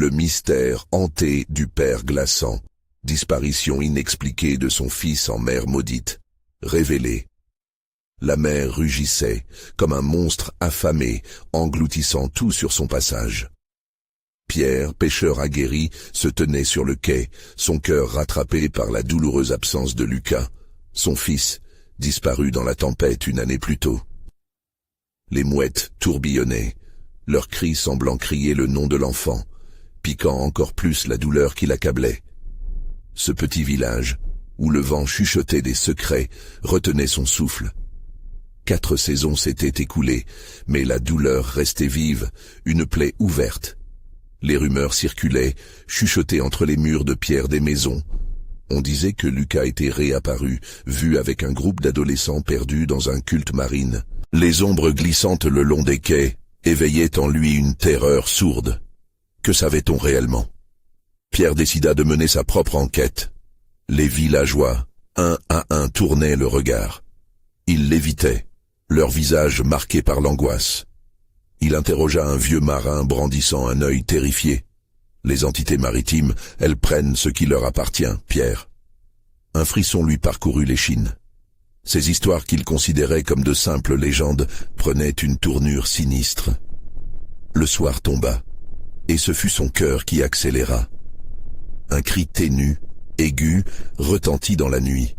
Le mystère hanté du père glaçant. Disparition inexpliquée de son fils en mer maudite. Révélé. La mer rugissait, comme un monstre affamé, engloutissant tout sur son passage. Pierre, pêcheur aguerri, se tenait sur le quai, son cœur rattrapé par la douloureuse absence de Lucas, son fils, disparu dans la tempête une année plus tôt. Les mouettes tourbillonnaient, leurs cris semblant crier le nom de l'enfant, piquant encore plus la douleur qui l'accablait. Ce petit village, où le vent chuchotait des secrets, retenait son souffle. 4 saisons s'étaient écoulées, mais la douleur restait vive, une plaie ouverte. Les rumeurs circulaient, chuchotées entre les murs de pierre des maisons. On disait que Lucas était réapparu, vu avec un groupe d'adolescents perdus dans un culte marine. Les ombres glissantes le long des quais éveillaient en lui une terreur sourde. Que savait-on réellement? Pierre décida de mener sa propre enquête. Les villageois, un à un, tournaient le regard. Ils l'évitaient, leur visage marqué par l'angoisse. Il interrogea un vieux marin brandissant un œil terrifié. Les entités maritimes, elles prennent ce qui leur appartient, Pierre. Un frisson lui parcourut l'échine. Ces histoires qu'il considérait comme de simples légendes prenaient une tournure sinistre. Le soir tomba, et ce fut son cœur qui accéléra. Un cri ténu, aigu, retentit dans la nuit.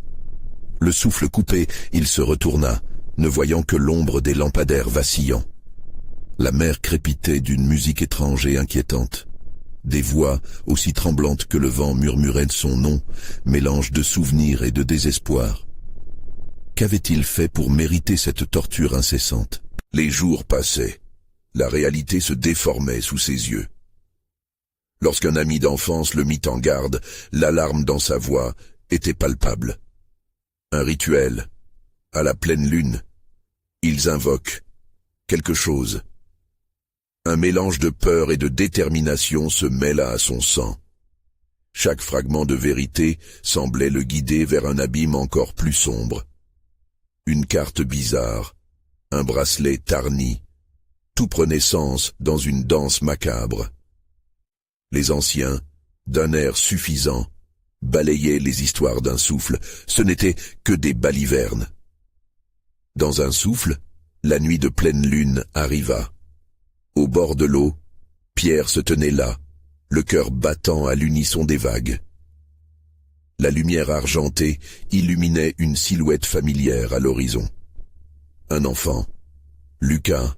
Le souffle coupé, il se retourna, ne voyant que l'ombre des lampadaires vacillant. La mer crépitait d'une musique étrange et inquiétante. Des voix, aussi tremblantes que le vent, murmuraient son nom, mélange de souvenirs et de désespoir. Qu'avait-il fait pour mériter cette torture incessante? Les jours passaient. La réalité se déformait sous ses yeux. Lorsqu'un ami d'enfance le mit en garde, l'alarme dans sa voix était palpable. Un rituel, à la pleine lune. Ils invoquent quelque chose. Un mélange de peur et de détermination se mêla à son sang. Chaque fragment de vérité semblait le guider vers un abîme encore plus sombre. Une carte bizarre, un bracelet tarni, tout prenait sens dans une danse macabre. Les anciens, d'un air suffisant, balayaient les histoires d'un souffle, ce n'étaient que des balivernes. Dans un souffle, la nuit de pleine lune arriva. Au bord de l'eau, Pierre se tenait là, le cœur battant à l'unisson des vagues. La lumière argentée illuminait une silhouette familière à l'horizon. Un enfant, Lucas.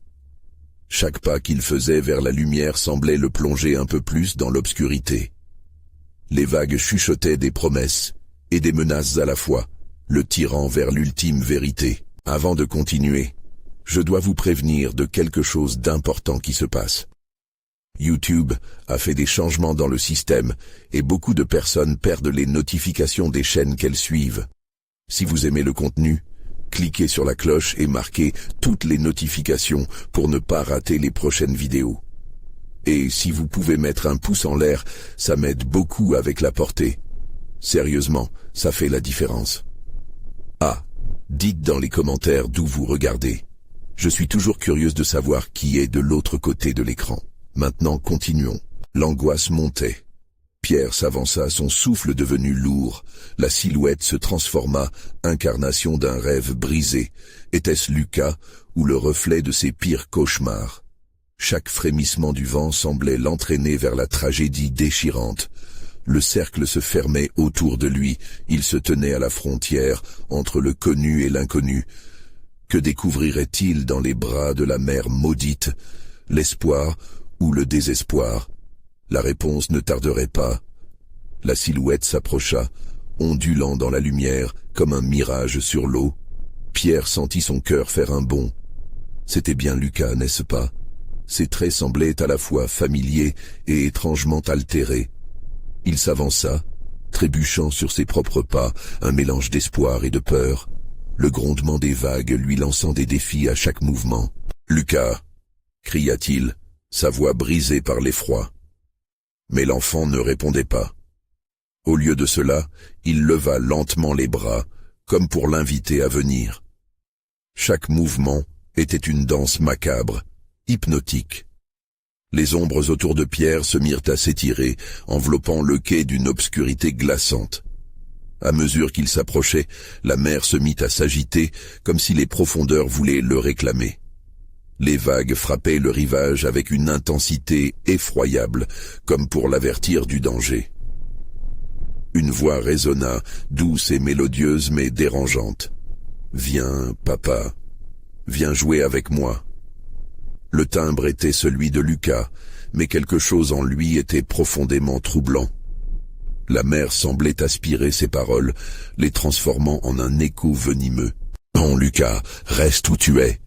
Chaque pas qu'il faisait vers la lumière semblait le plonger un peu plus dans l'obscurité. Les vagues chuchotaient des promesses et des menaces à la fois, le tirant vers l'ultime vérité. Avant de continuer, je dois vous prévenir de quelque chose d'important qui se passe. YouTube a fait des changements dans le système et beaucoup de personnes perdent les notifications des chaînes qu'elles suivent. Si vous aimez le contenu, cliquez sur la cloche et marquez toutes les notifications pour ne pas rater les prochaines vidéos. Et si vous pouvez mettre un pouce en l'air, ça m'aide beaucoup avec la portée. Sérieusement, ça fait la différence. Ah, dites dans les commentaires d'où vous regardez. Je suis toujours curieuse de savoir qui est de l'autre côté de l'écran. Maintenant, continuons. L'angoisse montait. Pierre s'avança, son souffle devenu lourd. La silhouette se transforma, incarnation d'un rêve brisé. Était-ce Lucas ou le reflet de ses pires cauchemars? Chaque frémissement du vent semblait l'entraîner vers la tragédie déchirante. Le cercle se fermait autour de lui. Il se tenait à la frontière, entre le connu et l'inconnu. Que découvrirait-il dans les bras de la mer maudite? L'espoir ou le désespoir? La réponse ne tarderait pas. La silhouette s'approcha, ondulant dans la lumière comme un mirage sur l'eau. Pierre sentit son cœur faire un bond. C'était bien Lucas, n'est-ce pas? Ses traits semblaient à la fois familiers et étrangement altérés. Il s'avança, trébuchant sur ses propres pas, un mélange d'espoir et de peur, le grondement des vagues lui lançant des défis à chaque mouvement. « Lucas !» cria-t-il, sa voix brisée par l'effroi. Mais l'enfant ne répondait pas. Au lieu de cela, il leva lentement les bras, comme pour l'inviter à venir. Chaque mouvement était une danse macabre, hypnotique. Les ombres autour de Pierre se mirent à s'étirer, enveloppant le quai d'une obscurité glaçante. À mesure qu'il s'approchait, la mer se mit à s'agiter, comme si les profondeurs voulaient le réclamer. Les vagues frappaient le rivage avec une intensité effroyable, comme pour l'avertir du danger. Une voix résonna, douce et mélodieuse mais dérangeante. « Viens, papa, viens jouer avec moi. » Le timbre était celui de Lucas, mais quelque chose en lui était profondément troublant. La mer semblait aspirer ses paroles, les transformant en un écho venimeux. « Non, Lucas, reste où tu es. »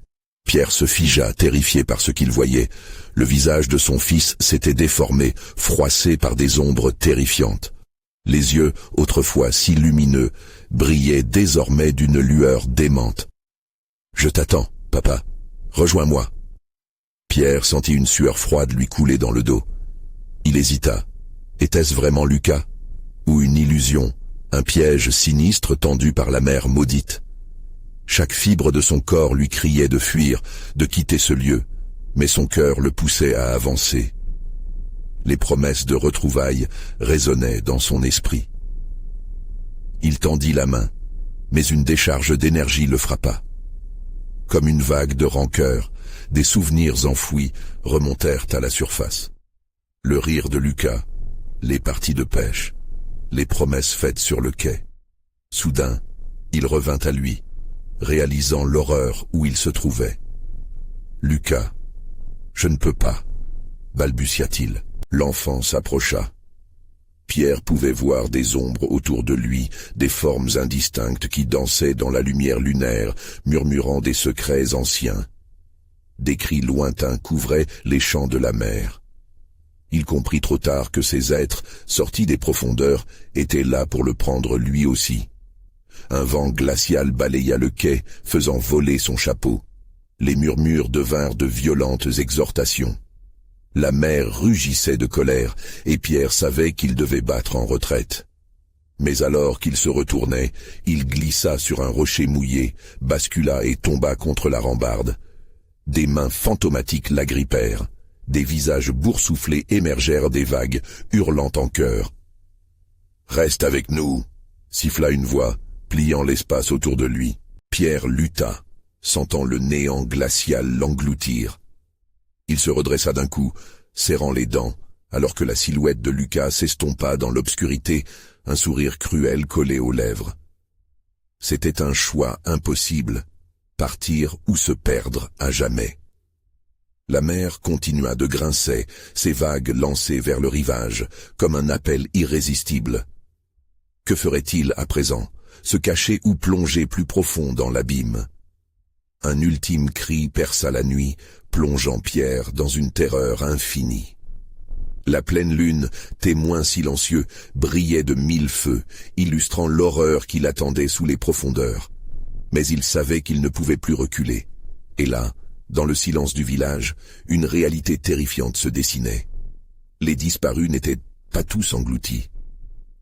Pierre se figea, terrifié par ce qu'il voyait. Le visage de son fils s'était déformé, froissé par des ombres terrifiantes. Les yeux, autrefois si lumineux, brillaient désormais d'une lueur démente. « Je t'attends, papa. Rejoins-moi. » Pierre sentit une sueur froide lui couler dans le dos. Il hésita. Était-ce vraiment Lucas? Ou une illusion, un piège sinistre tendu par la mer maudite? Chaque fibre de son corps lui criait de fuir, de quitter ce lieu, mais son cœur le poussait à avancer. Les promesses de retrouvailles résonnaient dans son esprit. Il tendit la main, mais une décharge d'énergie le frappa. Comme une vague de rancœur, des souvenirs enfouis remontèrent à la surface. Le rire de Lucas, les parties de pêche, les promesses faites sur le quai. Soudain, il revint à lui, réalisant l'horreur où il se trouvait. « Lucas, je ne peux pas, » balbutia-t-il. L'enfant s'approcha. Pierre pouvait voir des ombres autour de lui, des formes indistinctes qui dansaient dans la lumière lunaire, murmurant des secrets anciens. Des cris lointains couvraient les champs de la mer. Il comprit trop tard que ces êtres, sortis des profondeurs, étaient là pour le prendre lui aussi. Un vent glacial balaya le quai, faisant voler son chapeau. Les murmures devinrent de violentes exhortations. La mer rugissait de colère, et Pierre savait qu'il devait battre en retraite. Mais alors qu'il se retournait, il glissa sur un rocher mouillé, bascula et tomba contre la rambarde. Des mains fantomatiques l'agrippèrent. Des visages boursouflés émergèrent des vagues, hurlant en chœur. « Reste avec nous !» siffla une voix, pliant l'espace autour de lui. Pierre lutta, sentant le néant glacial l'engloutir. Il se redressa d'un coup, serrant les dents, alors que la silhouette de Lucas s'estompa dans l'obscurité, un sourire cruel collé aux lèvres. C'était un choix impossible, partir ou se perdre à jamais. La mer continua de grincer, ses vagues lancées vers le rivage, comme un appel irrésistible. Que ferait-il à présent? Se cacher ou plonger plus profond dans l'abîme? Un ultime cri perça la nuit, plongeant Pierre dans une terreur infinie. La pleine lune, témoin silencieux, brillait de 1000 feux, illustrant l'horreur qui l'attendait sous les profondeurs. Mais il savait qu'il ne pouvait plus reculer. Et là, dans le silence du village, une réalité terrifiante se dessinait. Les disparus n'étaient pas tous engloutis.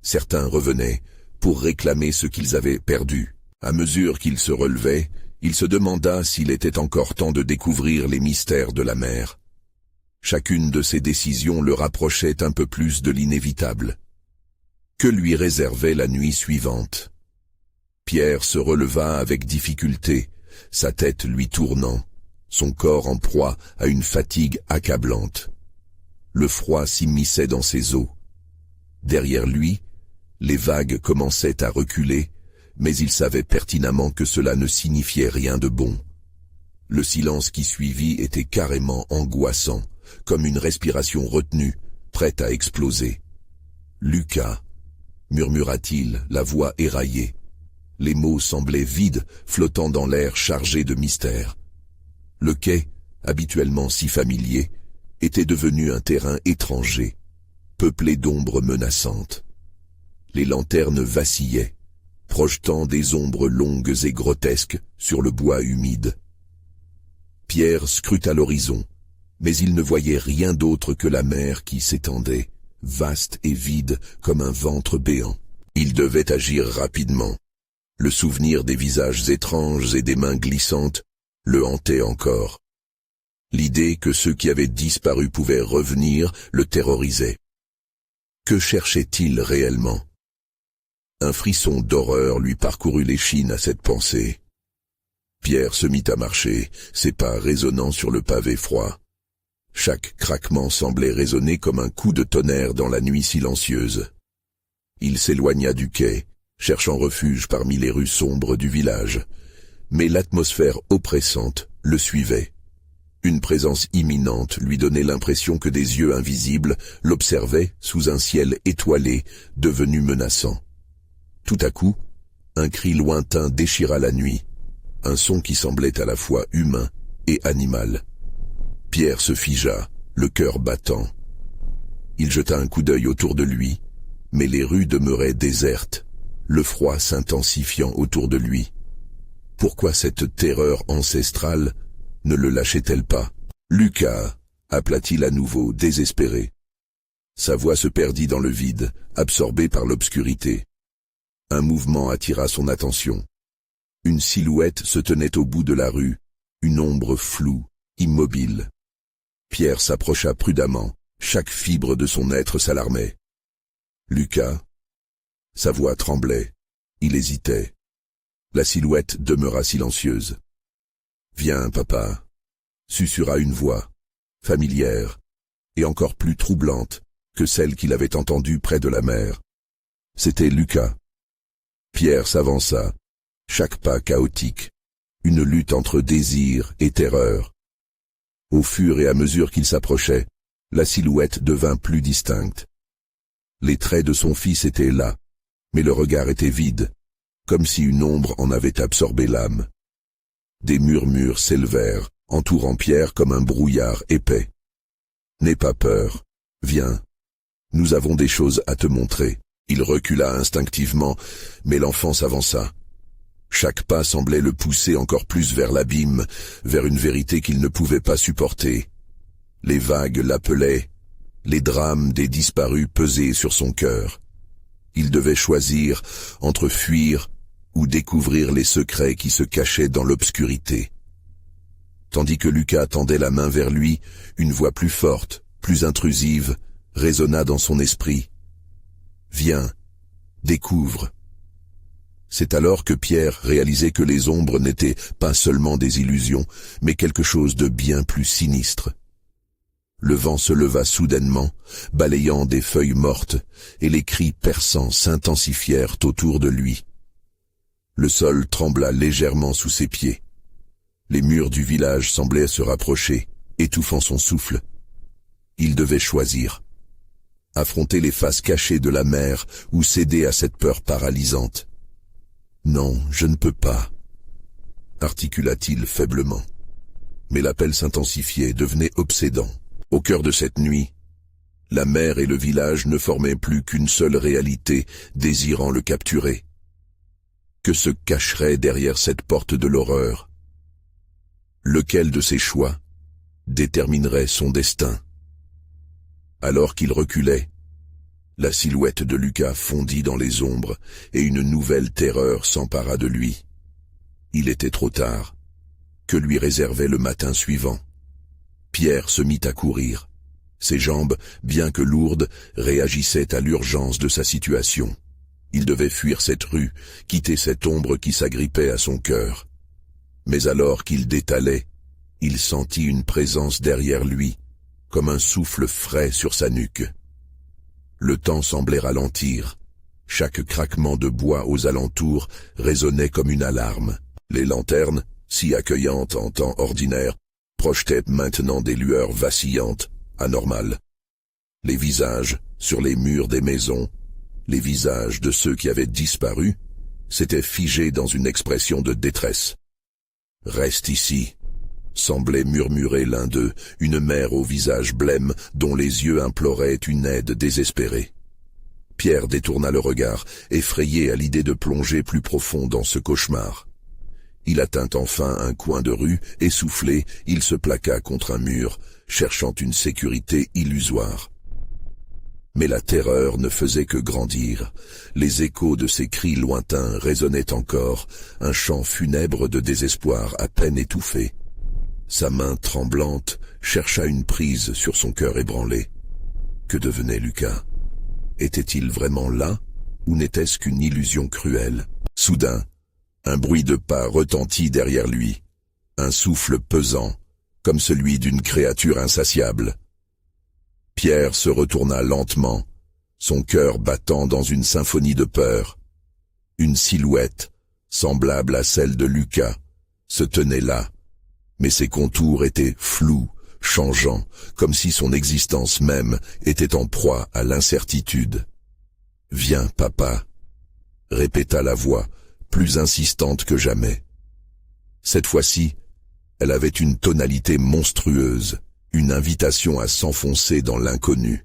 Certains revenaient pour réclamer ce qu'ils avaient perdu. À mesure qu'il se relevait, il se demanda s'il était encore temps de découvrir les mystères de la mer. Chacune de ses décisions le rapprochait un peu plus de l'inévitable. Que lui réservait la nuit suivante? Pierre se releva avec difficulté, sa tête lui tournant, son corps en proie à une fatigue accablante. Le froid s'immisçait dans ses os. Derrière lui, les vagues commençaient à reculer, mais il savait pertinemment que cela ne signifiait rien de bon. Le silence qui suivit était carrément angoissant, comme une respiration retenue, prête à exploser. « Lucas » murmura-t-il, la voix éraillée. Les mots semblaient vides, flottant dans l'air chargé de mystère. Le quai, habituellement si familier, était devenu un terrain étranger, peuplé d'ombres menaçantes. Les lanternes vacillaient, projetant des ombres longues et grotesques sur le bois humide. Pierre scruta l'horizon, mais il ne voyait rien d'autre que la mer qui s'étendait, vaste et vide comme un ventre béant. Il devait agir rapidement. Le souvenir des visages étranges et des mains glissantes le hantait encore. L'idée que ceux qui avaient disparu pouvaient revenir le terrorisait. Que cherchait-il réellement? Un frisson d'horreur lui parcourut l'échine à cette pensée. Pierre se mit à marcher, ses pas résonnant sur le pavé froid. Chaque craquement semblait résonner comme un coup de tonnerre dans la nuit silencieuse. Il s'éloigna du quai, cherchant refuge parmi les rues sombres du village. Mais l'atmosphère oppressante le suivait. Une présence imminente lui donnait l'impression que des yeux invisibles l'observaient sous un ciel étoilé, devenu menaçant. Tout à coup, un cri lointain déchira la nuit, un son qui semblait à la fois humain et animal. Pierre se figea, le cœur battant. Il jeta un coup d'œil autour de lui, mais les rues demeuraient désertes, le froid s'intensifiant autour de lui. Pourquoi cette terreur ancestrale ne le lâchait-elle pas? Lucas, appela-t-il à nouveau, désespéré. Sa voix se perdit dans le vide, absorbée par l'obscurité. Un mouvement attira son attention. Une silhouette se tenait au bout de la rue, une ombre floue, immobile. Pierre s'approcha prudemment, chaque fibre de son être s'alarmait. Lucas? Sa voix tremblait, il hésitait. La silhouette demeura silencieuse. « Viens, papa » susurra une voix, familière, et encore plus troublante que celle qu'il avait entendue près de la mer. C'était Lucas. Pierre s'avança, chaque pas chaotique, une lutte entre désir et terreur. Au fur et à mesure qu'il s'approchait, la silhouette devint plus distincte. Les traits de son fils étaient là, mais le regard était vide, comme si une ombre en avait absorbé l'âme. Des murmures s'élevèrent, entourant Pierre comme un brouillard épais. « N'aie pas peur, viens. Nous avons des choses à te montrer. » Il recula instinctivement, mais l'enfant s'avança. Chaque pas semblait le pousser encore plus vers l'abîme, vers une vérité qu'il ne pouvait pas supporter. Les vagues l'appelaient, les drames des disparus pesaient sur son cœur. Il devait choisir entre fuir ou découvrir les secrets qui se cachaient dans l'obscurité. Tandis que Lucas tendait la main vers lui, une voix plus forte, plus intrusive, résonna dans son esprit. « Viens, découvre ». C'est alors que Pierre réalisait que les ombres n'étaient pas seulement des illusions, mais quelque chose de bien plus sinistre. Le vent se leva soudainement, balayant des feuilles mortes, et les cris perçants s'intensifièrent autour de lui. Le sol trembla légèrement sous ses pieds. Les murs du village semblaient se rapprocher, étouffant son souffle. Il devait choisir. Affronter les faces cachées de la mer ou céder à cette peur paralysante. « Non, je ne peux pas » articula-t-il faiblement. Mais l'appel s'intensifiait, devenait obsédant. Au cœur de cette nuit, la mer et le village ne formaient plus qu'une seule réalité, désirant le capturer. Que se cacherait derrière cette porte de l'horreur? Lequel de ses choix déterminerait son destin? Alors qu'il reculait, la silhouette de Lucas fondit dans les ombres et une nouvelle terreur s'empara de lui. Il était trop tard. Que lui réservait le matin suivant? Pierre se mit à courir. Ses jambes, bien que lourdes, réagissaient à l'urgence de sa situation. Il devait fuir cette rue, quitter cette ombre qui s'agrippait à son cœur. Mais alors qu'il détalait, il sentit une présence derrière lui, comme un souffle frais sur sa nuque. Le temps semblait ralentir. Chaque craquement de bois aux alentours résonnait comme une alarme. Les lanternes, si accueillantes en temps ordinaire, projetaient maintenant des lueurs vacillantes, anormales. Les visages, sur les murs des maisons, les visages de ceux qui avaient disparu, s'étaient figés dans une expression de détresse. « Reste ici », semblait murmurer l'un d'eux, une mère au visage blême dont les yeux imploraient une aide désespérée. Pierre détourna le regard, effrayé à l'idée de plonger plus profond dans ce cauchemar. Il atteint enfin un coin de rue, essoufflé, il se plaqua contre un mur, cherchant une sécurité illusoire. Mais la terreur ne faisait que grandir. Les échos de ses cris lointains résonnaient encore, un chant funèbre de désespoir à peine étouffé. Sa main tremblante chercha une prise sur son cœur ébranlé. Que devenait Lucas? Était-il vraiment là, ou n'était-ce qu'une illusion cruelle? Soudain, un bruit de pas retentit derrière lui, un souffle pesant, comme celui d'une créature insatiable. Pierre se retourna lentement, son cœur battant dans une symphonie de peur. Une silhouette, semblable à celle de Lucas, se tenait là, mais ses contours étaient flous, changeants, comme si son existence même était en proie à l'incertitude. « Viens, papa », répéta la voix, plus insistante que jamais. Cette fois-ci, elle avait une tonalité monstrueuse, une invitation à s'enfoncer dans l'inconnu.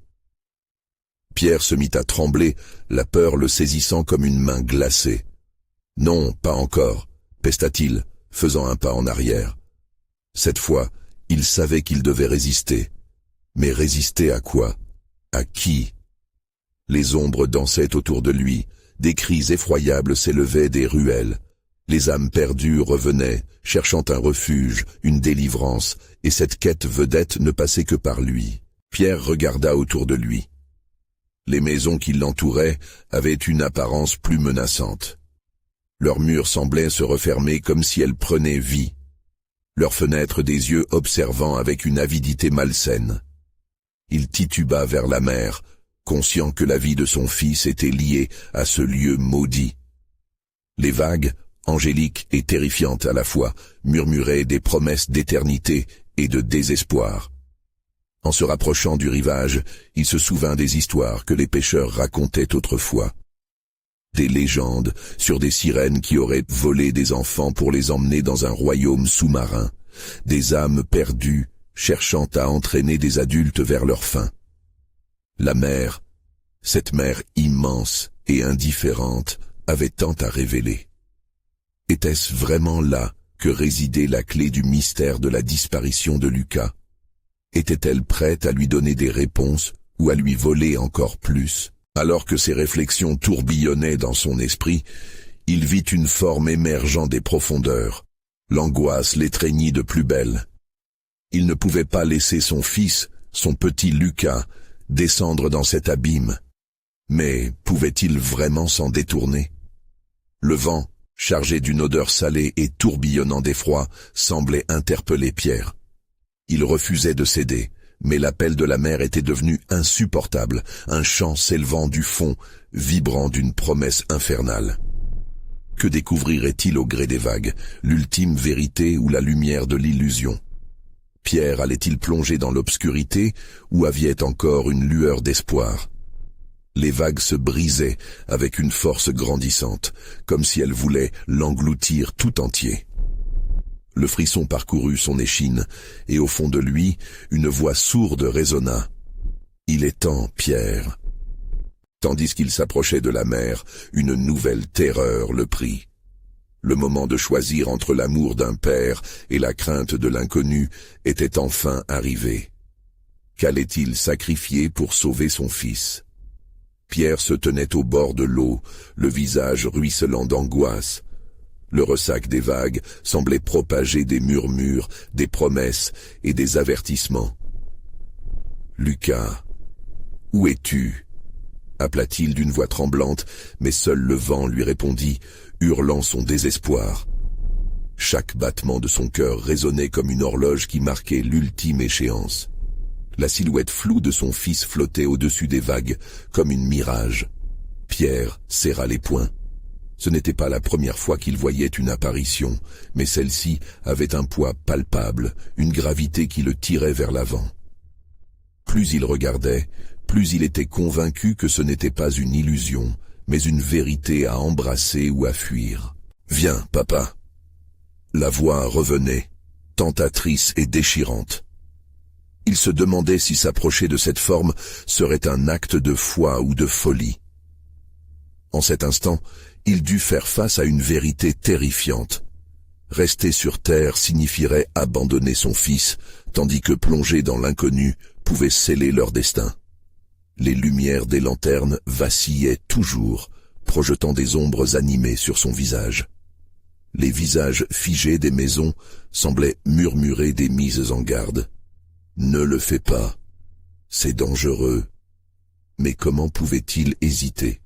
Pierre se mit à trembler, la peur le saisissant comme une main glacée. « Non, pas encore », pesta-t-il, faisant un pas en arrière. Cette fois, il savait qu'il devait résister. Mais résister à quoi? À qui? Les ombres dansaient autour de lui, des cris effroyables s'élevaient des ruelles. Les âmes perdues revenaient, cherchant un refuge, une délivrance, et cette quête vedette ne passait que par lui. Pierre regarda autour de lui. Les maisons qui l'entouraient avaient une apparence plus menaçante. Leurs murs semblaient se refermer comme si elles prenaient vie. Leurs fenêtres des yeux observant avec une avidité malsaine. Il tituba vers la mer, conscient que la vie de son fils était liée à ce lieu maudit. Les vagues, angéliques et terrifiantes à la fois, murmuraient des promesses d'éternité et de désespoir. En se rapprochant du rivage, il se souvint des histoires que les pêcheurs racontaient autrefois. Des légendes sur des sirènes qui auraient volé des enfants pour les emmener dans un royaume sous-marin, des âmes perdues cherchant à entraîner des adultes vers leur fin. La mer, cette mer immense et indifférente, avait tant à révéler. Était-ce vraiment là que résidait la clé du mystère de la disparition de Lucas? Était-elle prête à lui donner des réponses ou à lui voler encore plus? Alors que ses réflexions tourbillonnaient dans son esprit, il vit une forme émergeant des profondeurs. L'angoisse l'étreignit de plus belle. Il ne pouvait pas laisser son fils, son petit Lucas, descendre dans cet abîme. Mais pouvait-il vraiment s'en détourner? Le vent, chargé d'une odeur salée et tourbillonnant d'effroi, semblait interpeller Pierre. Il refusait de céder, mais l'appel de la mer était devenu insupportable, un chant s'élevant du fond, vibrant d'une promesse infernale. Que découvrirait-il au gré des vagues, l'ultime vérité ou la lumière de l'illusion? Pierre allait-il plonger dans l'obscurité ou aviait encore une lueur d'espoir? Les vagues se brisaient avec une force grandissante, comme si elles voulaient l'engloutir tout entier. Le frisson parcourut son échine, et au fond de lui, une voix sourde résonna. « Il est temps, Pierre !» Tandis qu'il s'approchait de la mer, une nouvelle terreur le prit. Le moment de choisir entre l'amour d'un père et la crainte de l'inconnu était enfin arrivé. Qu'allait-il sacrifier pour sauver son fils? Pierre se tenait au bord de l'eau, le visage ruisselant d'angoisse. Le ressac des vagues semblait propager des murmures, des promesses et des avertissements. « Lucas, où es-tu » appela-t-il d'une voix tremblante, mais seul le vent lui répondit, hurlant son désespoir. Chaque battement de son cœur résonnait comme une horloge qui marquait l'ultime échéance. La silhouette floue de son fils flottait au-dessus des vagues, comme une mirage. Pierre serra les poings. Ce n'était pas la première fois qu'il voyait une apparition, mais celle-ci avait un poids palpable, une gravité qui le tirait vers l'avant. Plus il regardait, plus il était convaincu que ce n'était pas une illusion, mais une vérité à embrasser ou à fuir. « Viens, papa !» La voix revenait, tentatrice et déchirante. Il se demandait si s'approcher de cette forme serait un acte de foi ou de folie. En cet instant, il dut faire face à une vérité terrifiante. Rester sur terre signifierait abandonner son fils, tandis que plonger dans l'inconnu pouvait sceller leur destin. Les lumières des lanternes vacillaient toujours, projetant des ombres animées sur son visage. Les visages figés des maisons semblaient murmurer des mises en garde. Ne le fais pas. C'est dangereux. Mais comment pouvait-il hésiter?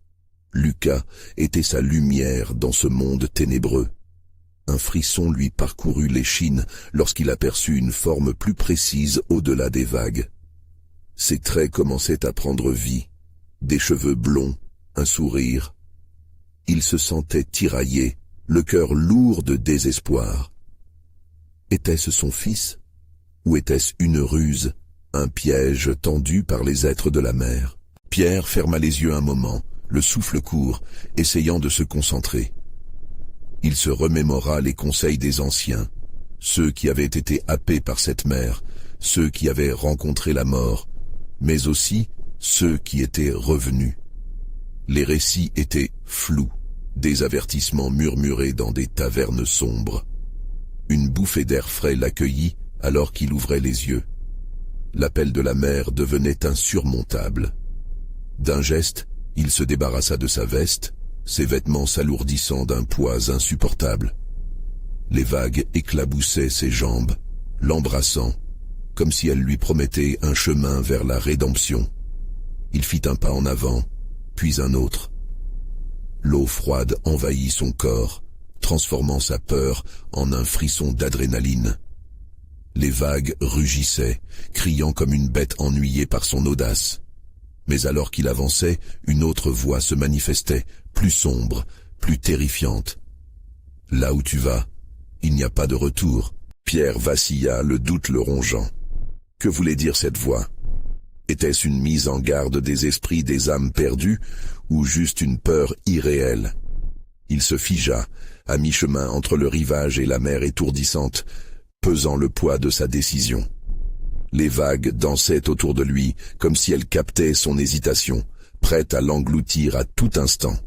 Lucas était sa lumière dans ce monde ténébreux. Un frisson lui parcourut l'échine lorsqu'il aperçut une forme plus précise au-delà des vagues. Ses traits commençaient à prendre vie, des cheveux blonds, un sourire. Il se sentait tiraillé, le cœur lourd de désespoir. Était-ce son fils? Ou était-ce une ruse, un piège tendu par les êtres de la mer? Pierre ferma les yeux un moment, le souffle court, essayant de se concentrer. Il se remémora les conseils des anciens, ceux qui avaient été happés par cette mer, ceux qui avaient rencontré la mort, mais aussi ceux qui étaient revenus. Les récits étaient flous, des avertissements murmurés dans des tavernes sombres. Une bouffée d'air frais l'accueillit alors qu'il ouvrait les yeux. L'appel de la mer devenait insurmontable. D'un geste, il se débarrassa de sa veste, ses vêtements s'alourdissant d'un poids insupportable. Les vagues éclaboussaient ses jambes, l'embrassant, comme si elles lui promettaient un chemin vers la rédemption. Il fit un pas en avant, puis un autre. L'eau froide envahit son corps, transformant sa peur en un frisson d'adrénaline. Les vagues rugissaient, criant comme une bête ennuyée par son audace. Mais alors qu'il avançait, une autre voix se manifestait, plus sombre, plus terrifiante. « Là où tu vas, il n'y a pas de retour. » Pierre vacilla, le doute le rongeant. Que voulait dire cette voix? Était-ce une mise en garde des esprits des âmes perdues, ou juste une peur irréelle? Il se figea, à mi-chemin entre le rivage et la mer étourdissante, pesant le poids de sa décision. Les vagues dansaient autour de lui, comme si elles captaient son hésitation, prêtes à l'engloutir à tout instant.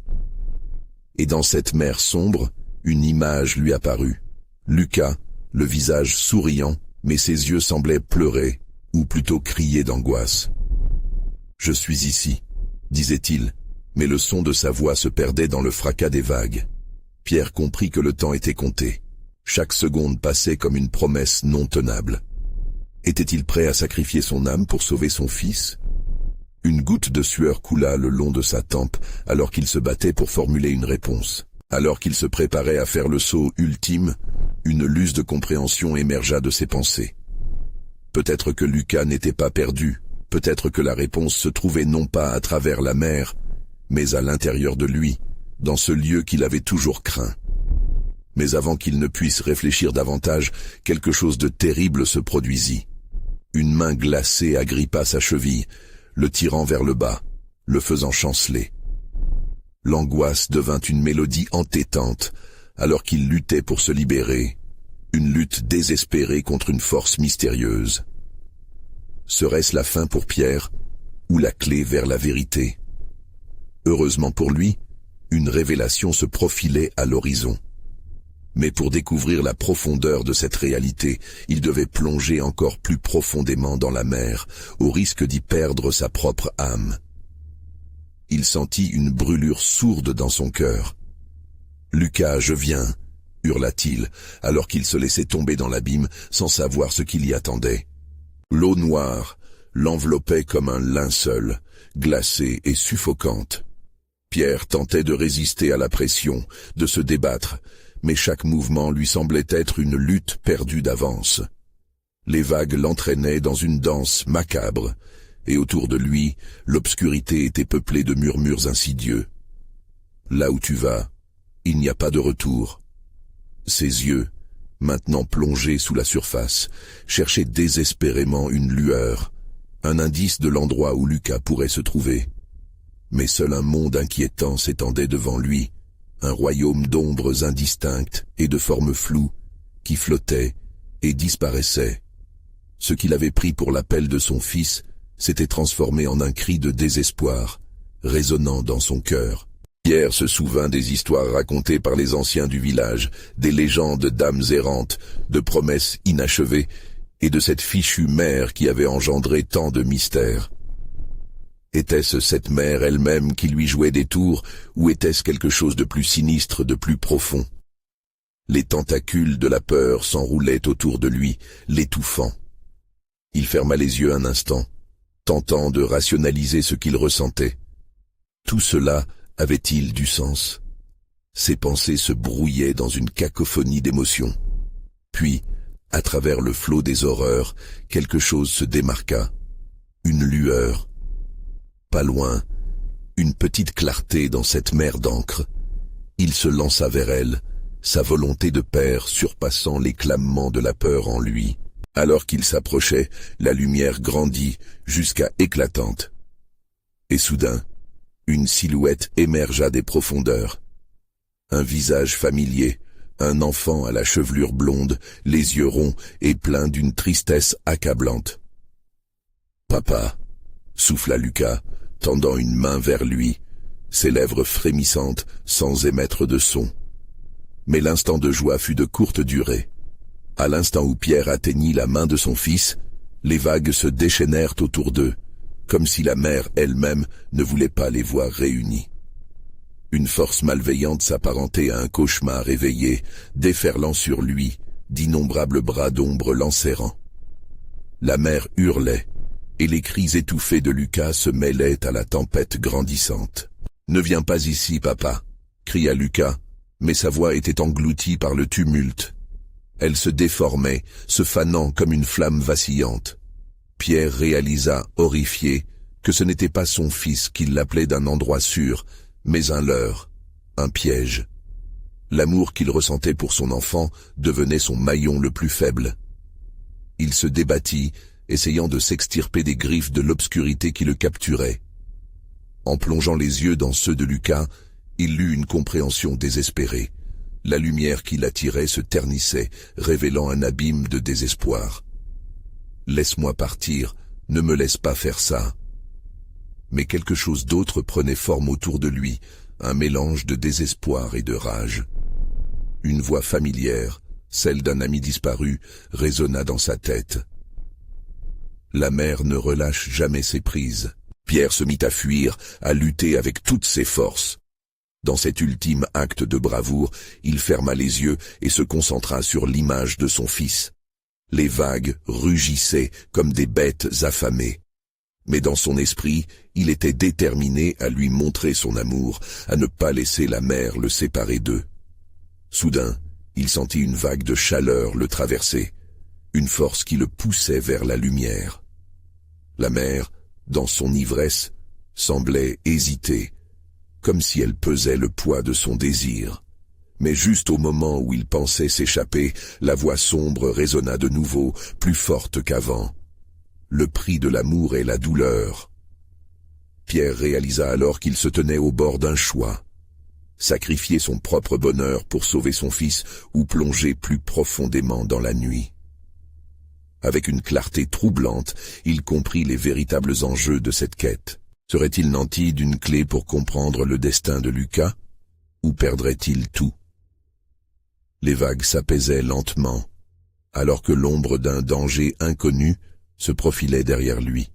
Et dans cette mer sombre, une image lui apparut. Lucas, le visage souriant, mais ses yeux semblaient pleurer, ou plutôt crier d'angoisse. « Je suis ici », disait-il, mais le son de sa voix se perdait dans le fracas des vagues. Pierre comprit que le temps était compté. Chaque seconde passait comme une promesse non tenable. Était-il prêt à sacrifier son âme pour sauver son fils? Une goutte de sueur coula le long de sa tempe alors qu'il se battait pour formuler une réponse. Alors qu'il se préparait à faire le saut ultime, une luce de compréhension émergea de ses pensées. Peut-être que Lucas n'était pas perdu, peut-être que la réponse se trouvait non pas à travers la mer, mais à l'intérieur de lui, dans ce lieu qu'il avait toujours craint. Mais avant qu'il ne puisse réfléchir davantage, quelque chose de terrible se produisit. Une main glacée agrippa sa cheville, le tirant vers le bas, le faisant chanceler. L'angoisse devint une mélodie entêtante, alors qu'il luttait pour se libérer, une lutte désespérée contre une force mystérieuse. Serait-ce la fin pour Pierre, ou la clé vers la vérité? Heureusement pour lui, une révélation se profilait à l'horizon. Mais pour découvrir la profondeur de cette réalité, il devait plonger encore plus profondément dans la mer, au risque d'y perdre sa propre âme. Il sentit une brûlure sourde dans son cœur. « Lucas, je viens !» hurla-t-il, alors qu'il se laissait tomber dans l'abîme sans savoir ce qui l'y attendait. L'eau noire l'enveloppait comme un linceul, glacée et suffocante. Pierre tentait de résister à la pression, de se débattre, mais chaque mouvement lui semblait être une lutte perdue d'avance. Les vagues l'entraînaient dans une danse macabre, et autour de lui, l'obscurité était peuplée de murmures insidieux. « Là où tu vas, il n'y a pas de retour. » Ses yeux, maintenant plongés sous la surface, cherchaient désespérément une lueur, un indice de l'endroit où Lucas pourrait se trouver. Mais seul un monde inquiétant s'étendait devant lui, un royaume d'ombres indistinctes et de formes floues, qui flottaient et disparaissaient. Ce qu'il avait pris pour l'appel de son fils s'était transformé en un cri de désespoir, résonnant dans son cœur. Pierre se souvint des histoires racontées par les anciens du village, des légendes d'âmes errantes, de promesses inachevées, et de cette fichue mer qui avait engendré tant de mystères. Était-ce cette mer elle-même qui lui jouait des tours, ou était-ce quelque chose de plus sinistre, de plus profond? Les tentacules de la peur s'enroulaient autour de lui, l'étouffant. Il ferma les yeux un instant, tentant de rationaliser ce qu'il ressentait. Tout cela avait-il du sens? Ses pensées se brouillaient dans une cacophonie d'émotions. Puis, à travers le flot des horreurs, quelque chose se démarqua. Une lueur. Pas loin, une petite clarté dans cette mer d'encre. Il se lança vers elle, sa volonté de père surpassant les clamements de la peur en lui. Alors qu'il s'approchait, la lumière grandit jusqu'à éclatante. Et soudain, une silhouette émergea des profondeurs. Un visage familier, un enfant à la chevelure blonde, les yeux ronds et pleins d'une tristesse accablante. « Papa !» souffla Lucas, tendant une main vers lui, ses lèvres frémissantes sans émettre de son. Mais l'instant de joie fut de courte durée. À l'instant où Pierre atteignit la main de son fils, les vagues se déchaînèrent autour d'eux, comme si la mer elle-même ne voulait pas les voir réunis. Une force malveillante s'apparentait à un cauchemar éveillé, déferlant sur lui, d'innombrables bras d'ombre l'enserrant. La mer hurlait, et les cris étouffés de Lucas se mêlaient à la tempête grandissante. « Ne viens pas ici, papa !» cria Lucas, mais sa voix était engloutie par le tumulte. Elle se déformait, se fanant comme une flamme vacillante. Pierre réalisa, horrifié, que ce n'était pas son fils qui l'appelait d'un endroit sûr, mais un leurre, un piège. L'amour qu'il ressentait pour son enfant devenait son maillon le plus faible. Il se débattit, essayant de s'extirper des griffes de l'obscurité qui le capturait. En plongeant les yeux dans ceux de Lucas, il eut une compréhension désespérée. La lumière qui l'attirait se ternissait, révélant un abîme de désespoir. « Laisse-moi partir, ne me laisse pas faire ça. » Mais quelque chose d'autre prenait forme autour de lui, un mélange de désespoir et de rage. Une voix familière, celle d'un ami disparu, résonna dans sa tête. La mer ne relâche jamais ses prises. Pierre se mit à fuir, à lutter avec toutes ses forces. Dans cet ultime acte de bravoure, il ferma les yeux et se concentra sur l'image de son fils. Les vagues rugissaient comme des bêtes affamées. Mais dans son esprit, il était déterminé à lui montrer son amour, à ne pas laisser la mer le séparer d'eux. Soudain, il sentit une vague de chaleur le traverser, une force qui le poussait vers la lumière. La mer, dans son ivresse, semblait hésiter, comme si elle pesait le poids de son désir. Mais juste au moment où il pensait s'échapper, la voix sombre résonna de nouveau, plus forte qu'avant. Le prix de l'amour est la douleur. Pierre réalisa alors qu'il se tenait au bord d'un choix. Sacrifier son propre bonheur pour sauver son fils ou plonger plus profondément dans la nuit. Avec une clarté troublante, il comprit les véritables enjeux de cette quête. Serait-il nanti d'une clé pour comprendre le destin de Lucas, ou perdrait-il tout? Les vagues s'apaisaient lentement, alors que l'ombre d'un danger inconnu se profilait derrière lui.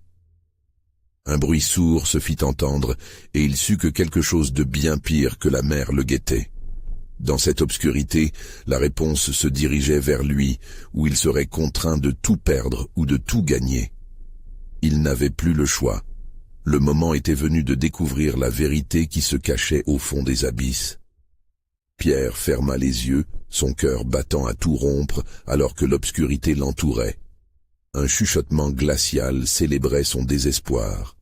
Un bruit sourd se fit entendre, et il sut que quelque chose de bien pire que la mer le guettait. Dans cette obscurité, la réponse se dirigeait vers lui, où il serait contraint de tout perdre ou de tout gagner. Il n'avait plus le choix. Le moment était venu de découvrir la vérité qui se cachait au fond des abysses. Pierre ferma les yeux, son cœur battant à tout rompre alors que l'obscurité l'entourait. Un chuchotement glacial célébrait son désespoir.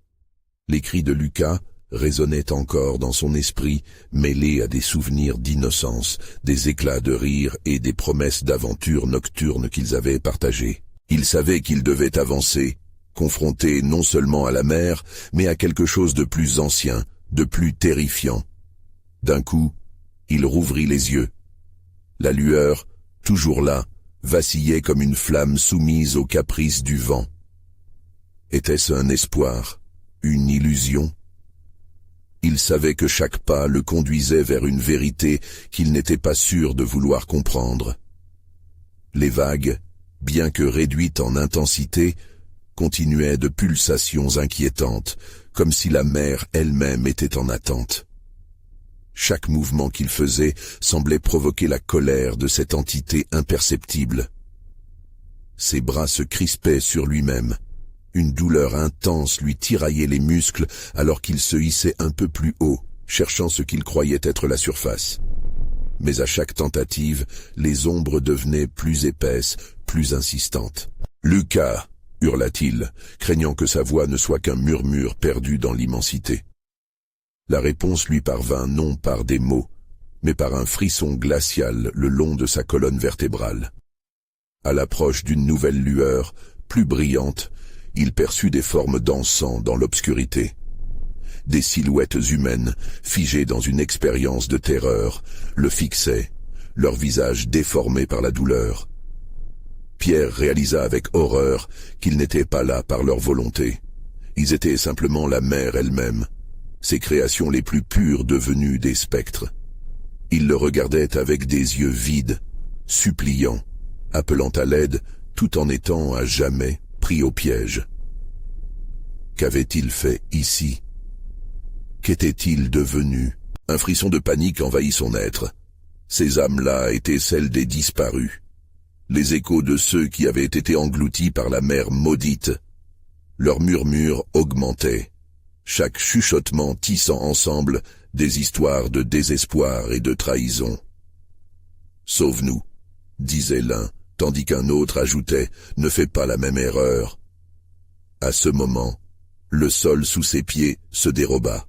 Les cris de Lucas résonnaient encore dans son esprit, mêlés à des souvenirs d'innocence, des éclats de rire et des promesses d'aventures nocturnes qu'ils avaient partagées. Il savait qu'il devait avancer, confronté non seulement à la mer, mais à quelque chose de plus ancien, de plus terrifiant. D'un coup, il rouvrit les yeux. La lueur, toujours là, vacillait comme une flamme soumise aux caprices du vent. Était-ce un espoir, une illusion? Il savait que chaque pas le conduisait vers une vérité qu'il n'était pas sûr de vouloir comprendre. Les vagues, bien que réduites en intensité, continuaient de pulsations inquiétantes, comme si la mer elle-même était en attente. Chaque mouvement qu'il faisait semblait provoquer la colère de cette entité imperceptible. Ses bras se crispaient sur lui-même. Une douleur intense lui tiraillait les muscles alors qu'il se hissait un peu plus haut, cherchant ce qu'il croyait être la surface. Mais à chaque tentative, les ombres devenaient plus épaisses, plus insistantes. « Lucas !» hurla-t-il, craignant que sa voix ne soit qu'un murmure perdu dans l'immensité. La réponse lui parvint non par des mots, mais par un frisson glacial le long de sa colonne vertébrale. À l'approche d'une nouvelle lueur, plus brillante, il perçut des formes dansant dans l'obscurité. Des silhouettes humaines, figées dans une expérience de terreur, le fixaient, leurs visages déformés par la douleur. Pierre réalisa avec horreur qu'ils n'étaient pas là par leur volonté. Ils étaient simplement la mer elle-même, ses créations les plus pures devenues des spectres. Il le regardait avec des yeux vides, suppliants, appelant à l'aide tout en étant à jamais pris au piège. Qu'avait-il fait ici? Qu'était-il devenu? Un frisson de panique envahit son être. Ces âmes-là étaient celles des disparus, les échos de ceux qui avaient été engloutis par la mer maudite. Leurs murmures augmentaient, chaque chuchotement tissant ensemble des histoires de désespoir et de trahison. « Sauve-nous » disait l'un, tandis qu'un autre ajoutait « Ne fais pas la même erreur ». À ce moment, le sol sous ses pieds se déroba.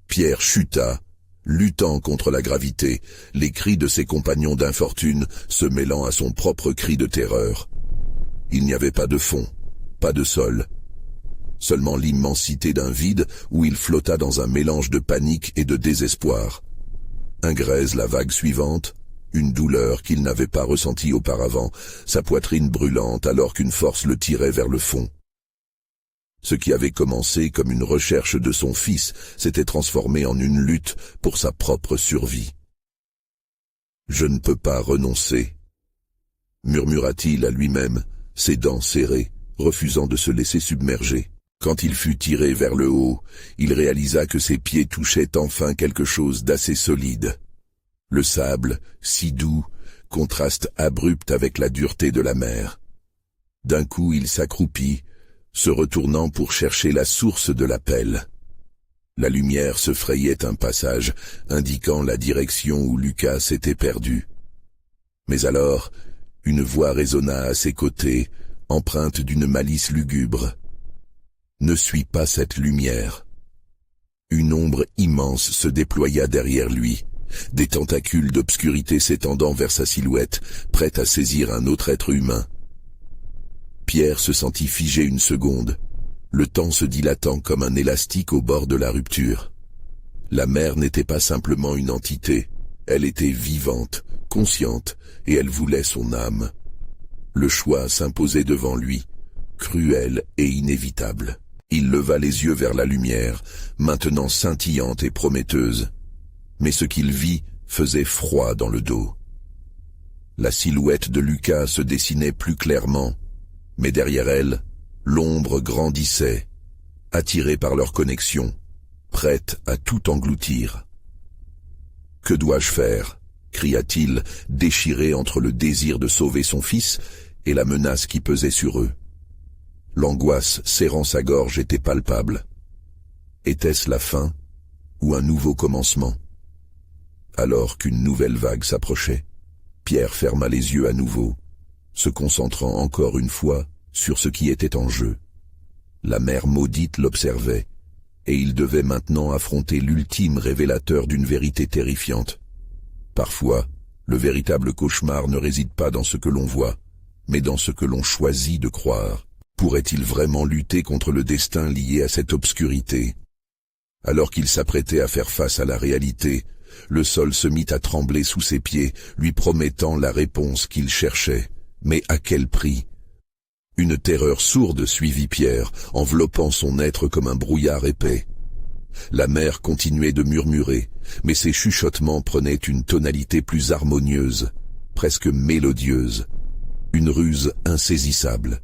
Pierre chuta, luttant contre la gravité, les cris de ses compagnons d'infortune se mêlant à son propre cri de terreur. Il n'y avait pas de fond, pas de sol. Seulement l'immensité d'un vide où il flotta dans un mélange de panique et de désespoir. Ingrèze la vague suivante, une douleur qu'il n'avait pas ressentie auparavant, sa poitrine brûlante alors qu'une force le tirait vers le fond. Ce qui avait commencé comme une recherche de son fils s'était transformé en une lutte pour sa propre survie. « Je ne peux pas renoncer » murmura-t-il à lui-même, ses dents serrées, refusant de se laisser submerger. Quand il fut tiré vers le haut, il réalisa que ses pieds touchaient enfin quelque chose d'assez solide. Le sable, si doux, contraste abrupt avec la dureté de la mer. D'un coup il s'accroupit, se retournant pour chercher la source de l'appel. La lumière se frayait un passage, indiquant la direction où Lucas s'était perdu. Mais alors, une voix résonna à ses côtés, empreinte d'une malice lugubre. « Ne suis pas cette lumière !» Une ombre immense se déploya derrière lui, des tentacules d'obscurité s'étendant vers sa silhouette, prête à saisir un autre être humain. Pierre se sentit figé une seconde, le temps se dilatant comme un élastique au bord de la rupture. La mer n'était pas simplement une entité, elle était vivante, consciente, et elle voulait son âme. Le choix s'imposait devant lui, cruel et inévitable. Il leva les yeux vers la lumière, maintenant scintillante et prometteuse. Mais ce qu'il vit faisait froid dans le dos. La silhouette de Lucas se dessinait plus clairement, mais derrière elle, l'ombre grandissait, attirée par leur connexion, prête à tout engloutir. « Que dois-je faire » cria-t-il, déchiré entre le désir de sauver son fils et la menace qui pesait sur eux. L'angoisse serrant sa gorge était palpable. Était-ce la fin ou un nouveau commencement? Alors qu'une nouvelle vague s'approchait, Pierre ferma les yeux à nouveau, se concentrant encore une fois sur ce qui était en jeu. La mer maudite l'observait, et il devait maintenant affronter l'ultime révélateur d'une vérité terrifiante. Parfois, le véritable cauchemar ne réside pas dans ce que l'on voit, mais dans ce que l'on choisit de croire. Pourrait-il vraiment lutter contre le destin lié à cette obscurité? Alors qu'il s'apprêtait à faire face à la réalité, le sol se mit à trembler sous ses pieds, lui promettant la réponse qu'il cherchait. Mais à quel prix? Une terreur sourde suivit Pierre, enveloppant son être comme un brouillard épais. La mer continuait de murmurer, mais ses chuchotements prenaient une tonalité plus harmonieuse, presque mélodieuse, une ruse insaisissable.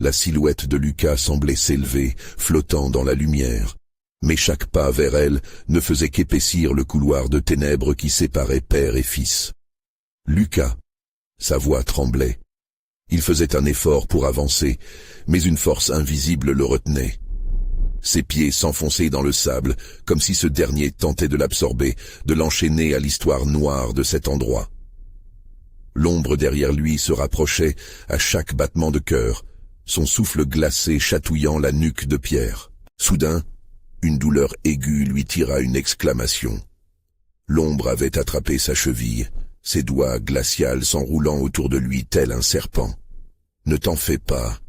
La silhouette de Lucas semblait s'élever, flottant dans la lumière, Mais chaque pas vers elle ne faisait qu'épaissir le couloir de ténèbres qui séparait père et fils. Lucas. Sa voix tremblait. Il faisait un effort pour avancer, mais une force invisible le retenait. Ses pieds s'enfonçaient dans le sable, comme si ce dernier tentait de l'absorber, de l'enchaîner à l'histoire noire de cet endroit. L'ombre derrière lui se rapprochait à chaque battement de cœur, son souffle glacé chatouillant la nuque de Pierre. Soudain, une douleur aiguë lui tira une exclamation. L'ombre avait attrapé sa cheville, ses doigts glacials s'enroulant autour de lui tel un serpent. « Ne t'en fais pas »,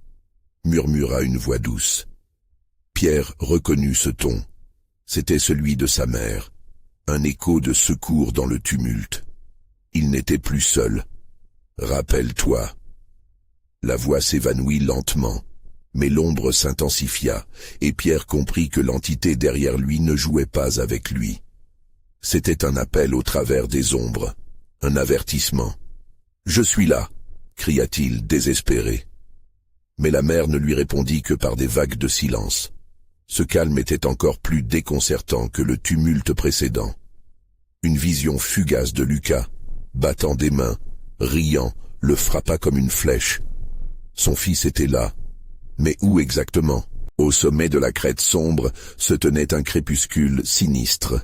murmura une voix douce. Pierre reconnut ce ton. C'était celui de sa mère, un écho de secours dans le tumulte. Il n'était plus seul. « Rappelle-toi ». La voix s'évanouit lentement, mais l'ombre s'intensifia, et Pierre comprit que l'entité derrière lui ne jouait pas avec lui. C'était un appel au travers des ombres, un avertissement. « Je suis là !» cria-t-il désespéré. Mais la mère ne lui répondit que par des vagues de silence. Ce calme était encore plus déconcertant que le tumulte précédent. Une vision fugace de Lucas, battant des mains, riant, le frappa comme une flèche. Son fils était là. Mais où exactement? Au sommet de la crête sombre se tenait un crépuscule sinistre.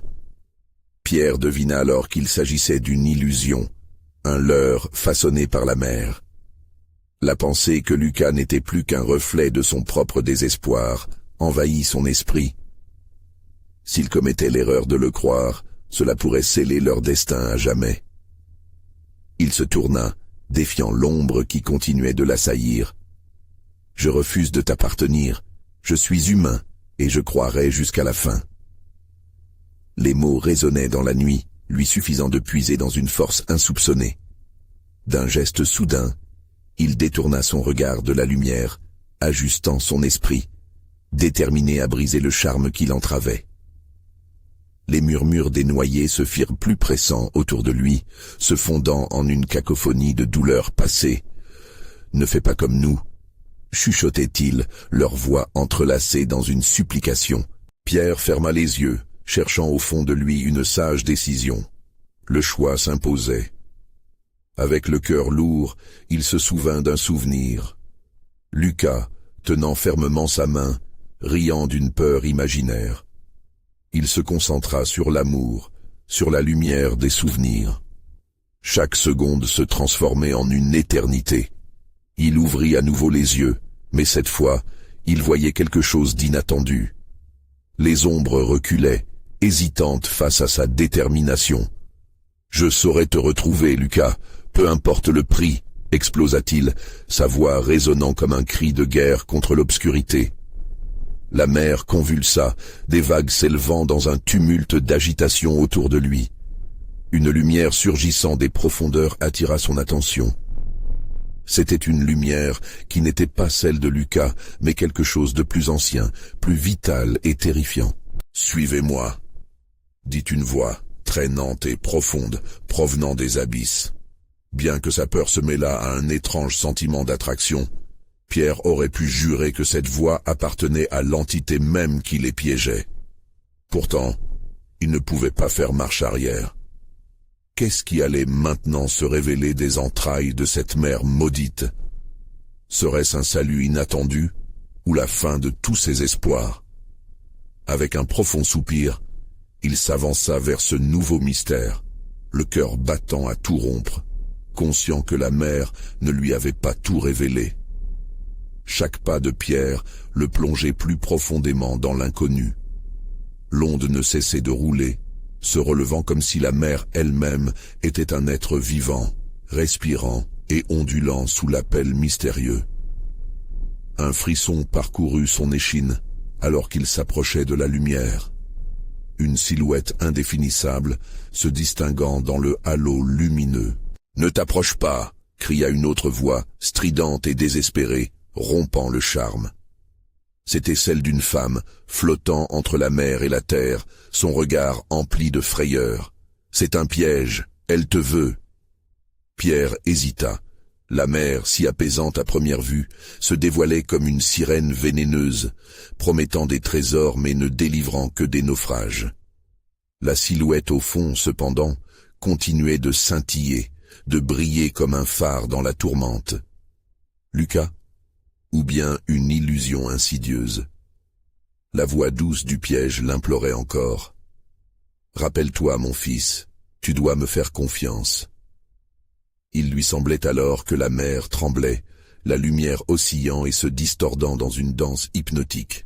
Pierre devina alors qu'il s'agissait d'une illusion, un leurre façonné par la mère. La pensée que Lucas n'était plus qu'un reflet de son propre désespoir envahit son esprit. S'il commettait l'erreur de le croire, cela pourrait sceller leur destin à jamais. Il se tourna, défiant l'ombre qui continuait de l'assaillir. « Je refuse de t'appartenir, je suis humain, et je croirai jusqu'à la fin. » Les mots résonnaient dans la nuit, lui suffisant de puiser dans une force insoupçonnée. D'un geste soudain, il détourna son regard de la lumière, ajustant son esprit, déterminé à briser le charme qui l'entravait. Les murmures des noyés se firent plus pressants autour de lui, se fondant en une cacophonie de douleurs passées. « Ne fais pas comme nous », chuchotait-il, leurs voix entrelacées dans une supplication. Pierre ferma les yeux, cherchant au fond de lui une sage décision. Le choix s'imposait. Avec le cœur lourd, il se souvint d'un souvenir. Lucas, tenant fermement sa main, riant d'une peur imaginaire. Il se concentra sur l'amour, sur la lumière des souvenirs. Chaque seconde se transformait en une éternité. Il ouvrit à nouveau les yeux, mais cette fois, il voyait quelque chose d'inattendu. Les ombres reculaient, hésitantes face à sa détermination. « Je saurai te retrouver, Lucas, peu importe le prix », explosa-t-il, sa voix résonnant comme un cri de guerre contre l'obscurité. La mer convulsa, des vagues s'élevant dans un tumulte d'agitation autour de lui. Une lumière surgissant des profondeurs attira son attention. C'était une lumière qui n'était pas celle de Lucas, mais quelque chose de plus ancien, plus vital et terrifiant. « Suivez-moi », dit une voix, traînante et profonde, provenant des abysses. Bien que sa peur se mêlât à un étrange sentiment d'attraction, Pierre aurait pu jurer que cette voix appartenait à l'entité même qui les piégeait. Pourtant, il ne pouvait pas faire marche arrière. Qu'est-ce qui allait maintenant se révéler des entrailles de cette mer maudite? Serait-ce un salut inattendu, ou la fin de tous ses espoirs? Avec un profond soupir, il s'avança vers ce nouveau mystère, le cœur battant à tout rompre, conscient que la mer ne lui avait pas tout révélé. Chaque pas de Pierre le plongeait plus profondément dans l'inconnu. L'onde ne cessait de rouler, se relevant comme si la mer elle-même était un être vivant, respirant et ondulant sous l'appel mystérieux. Un frisson parcourut son échine alors qu'il s'approchait de la lumière. Une silhouette indéfinissable se distinguant dans le halo lumineux. « Ne t'approche pas !» cria une autre voix, stridente et désespérée, rompant le charme. C'était celle d'une femme, flottant entre la mer et la terre, son regard empli de frayeur. « C'est un piège, elle te veut !» Pierre hésita, La mer, si apaisante à première vue, se dévoilait comme une sirène vénéneuse, promettant des trésors mais ne délivrant que des naufrages. La silhouette au fond, cependant, continuait de scintiller, de briller comme un phare dans la tourmente. Lucas? Ou bien une illusion insidieuse? La voix douce du piège l'implorait encore. « Rappelle-toi, mon fils, tu dois me faire confiance. » Il lui semblait alors que la mer tremblait, la lumière oscillant et se distordant dans une danse hypnotique.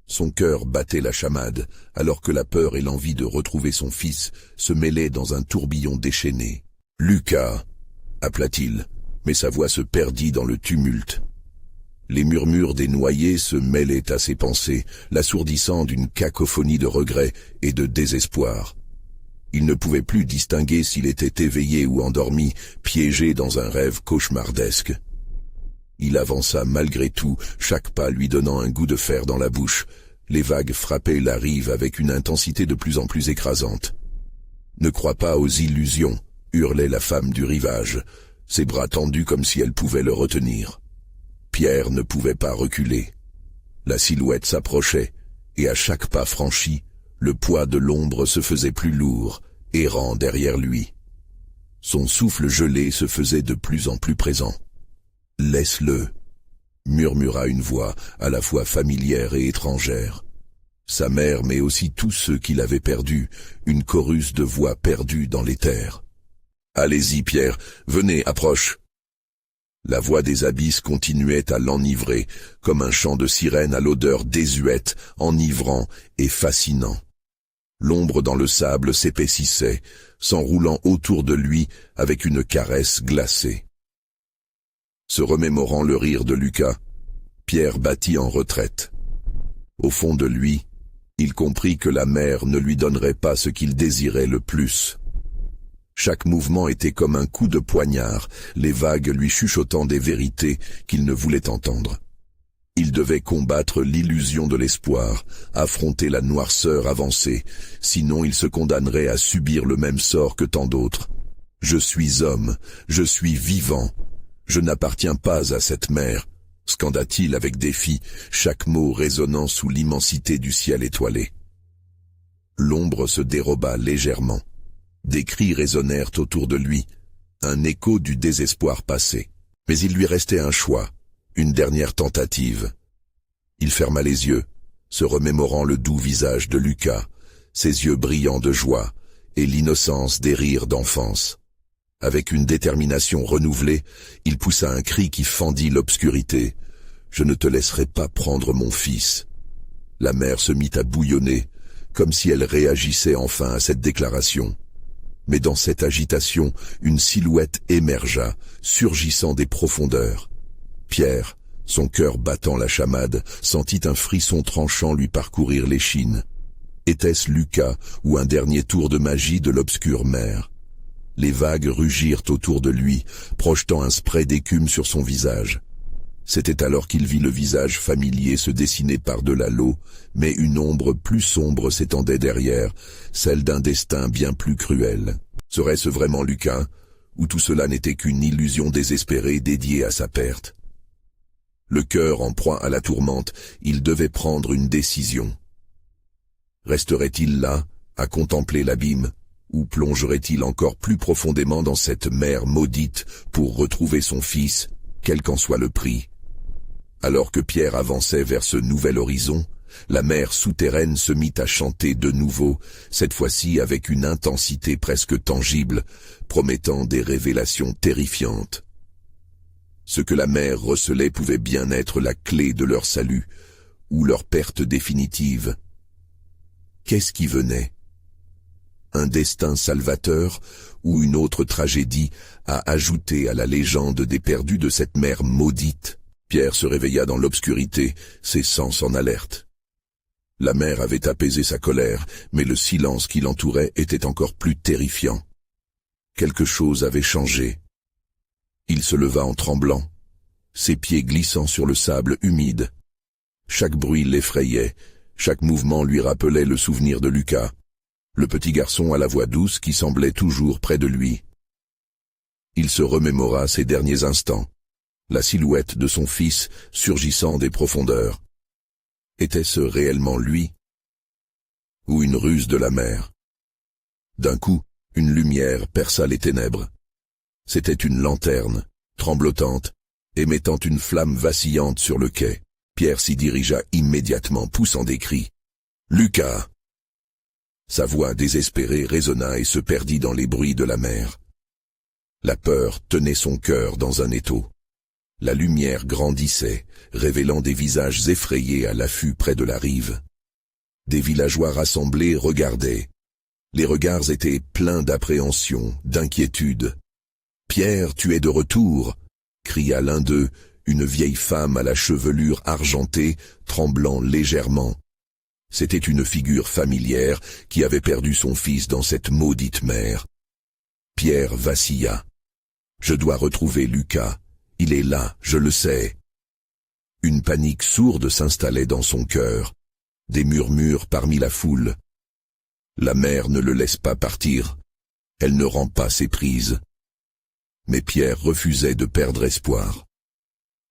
Son cœur battait la chamade, alors que la peur et l'envie de retrouver son fils se mêlaient dans un tourbillon déchaîné. « Lucas !» appela-t-il, mais sa voix se perdit dans le tumulte. Les murmures des noyés se mêlaient à ses pensées, l'assourdissant d'une cacophonie de regrets et de désespoir. Il ne pouvait plus distinguer s'il était éveillé ou endormi, piégé dans un rêve cauchemardesque. Il avança malgré tout, chaque pas lui donnant un goût de fer dans la bouche. Les vagues frappaient la rive avec une intensité de plus en plus écrasante. « Ne crois pas aux illusions !» hurlait la femme du rivage, ses bras tendus comme si elle pouvait le retenir. Pierre ne pouvait pas reculer. La silhouette s'approchait, et à chaque pas franchi, le poids de l'ombre se faisait plus lourd, errant derrière lui. Son souffle gelé se faisait de plus en plus présent. « Laisse-le » murmura une voix à la fois familière et étrangère. Sa mère, mais aussi tous ceux qui l'avaient perdu, une chorus de voix perdues dans l'éther. « Allez-y, Pierre, venez, approche !» La voix des abysses continuait à l'enivrer, comme un chant de sirène à l'odeur désuète, enivrant et fascinant. L'ombre dans le sable s'épaississait, s'enroulant autour de lui avec une caresse glacée. Se remémorant le rire de Lucas, Pierre battit en retraite. Au fond de lui, il comprit que la mer ne lui donnerait pas ce qu'il désirait le plus. Chaque mouvement était comme un coup de poignard, les vagues lui chuchotant des vérités qu'il ne voulait entendre. Il devait combattre l'illusion de l'espoir, affronter la noirceur avancée, sinon il se condamnerait à subir le même sort que tant d'autres. « Je suis homme, je suis vivant, je n'appartiens pas à cette mer », scanda-t-il avec défi, chaque mot résonnant sous l'immensité du ciel étoilé. L'ombre se déroba légèrement. Des cris résonnèrent autour de lui, un écho du désespoir passé. Mais il lui restait un choix, une dernière tentative. Il ferma les yeux, se remémorant le doux visage de Lucas, ses yeux brillants de joie et l'innocence des rires d'enfance. Avec une détermination renouvelée, il poussa un cri qui fendit l'obscurité. « Je ne te laisserai pas prendre mon fils !» La mer se mit à bouillonner, comme si elle réagissait enfin à cette déclaration. Mais dans cette agitation, une silhouette émergea, surgissant des profondeurs. Pierre, son cœur battant la chamade, sentit un frisson tranchant lui parcourir l'échine. Était-ce Lucas ou un dernier tour de magie de l'obscure mer? Les vagues rugirent autour de lui, projetant un spray d'écume sur son visage. C'était alors qu'il vit le visage familier se dessiner par-delà l'eau, mais une ombre plus sombre s'étendait derrière, celle d'un destin bien plus cruel. Serait-ce vraiment Lucas, ou tout cela n'était qu'une illusion désespérée dédiée à sa perte? Le cœur en proie à la tourmente, il devait prendre une décision. Resterait-il là, à contempler l'abîme, ou plongerait-il encore plus profondément dans cette mer maudite pour retrouver son fils, quel qu'en soit le prix? Alors que Pierre avançait vers ce nouvel horizon, la mer souterraine se mit à chanter de nouveau, cette fois-ci avec une intensité presque tangible, promettant des révélations terrifiantes. Ce que la mer recelait pouvait bien être la clé de leur salut, ou leur perte définitive. Qu'est-ce qui venait? Un destin salvateur ou une autre tragédie à ajouter à la légende des perdus de cette mer maudite? Pierre se réveilla dans l'obscurité, ses sens en alerte. La mer avait apaisé sa colère, mais le silence qui l'entourait était encore plus terrifiant. Quelque chose avait changé. Il se leva en tremblant, ses pieds glissant sur le sable humide. Chaque bruit l'effrayait, chaque mouvement lui rappelait le souvenir de Lucas, le petit garçon à la voix douce qui semblait toujours près de lui. Il se remémora ses derniers instants, la silhouette de son fils surgissant des profondeurs. Était-ce réellement lui? Ou une ruse de la mer? D'un coup, une lumière perça les ténèbres. C'était une lanterne, tremblotante, émettant une flamme vacillante sur le quai. Pierre s'y dirigea immédiatement, poussant des cris. « Lucas !» Sa voix désespérée résonna et se perdit dans les bruits de la mer. La peur tenait son cœur dans un étau. La lumière grandissait, révélant des visages effrayés à l'affût près de la rive. Des villageois rassemblés regardaient. Les regards étaient pleins d'appréhension, d'inquiétude. « Pierre, tu es de retour !» cria l'un d'eux, une vieille femme à la chevelure argentée, tremblant légèrement. C'était une figure familière qui avait perdu son fils dans cette maudite mer. Pierre vacilla. « Je dois retrouver Lucas. Il est là, je le sais. » Une panique sourde s'installait dans son cœur. Des murmures parmi la foule. La mère ne le laisse pas partir. Elle ne rend pas ses prises. Mais Pierre refusait de perdre espoir.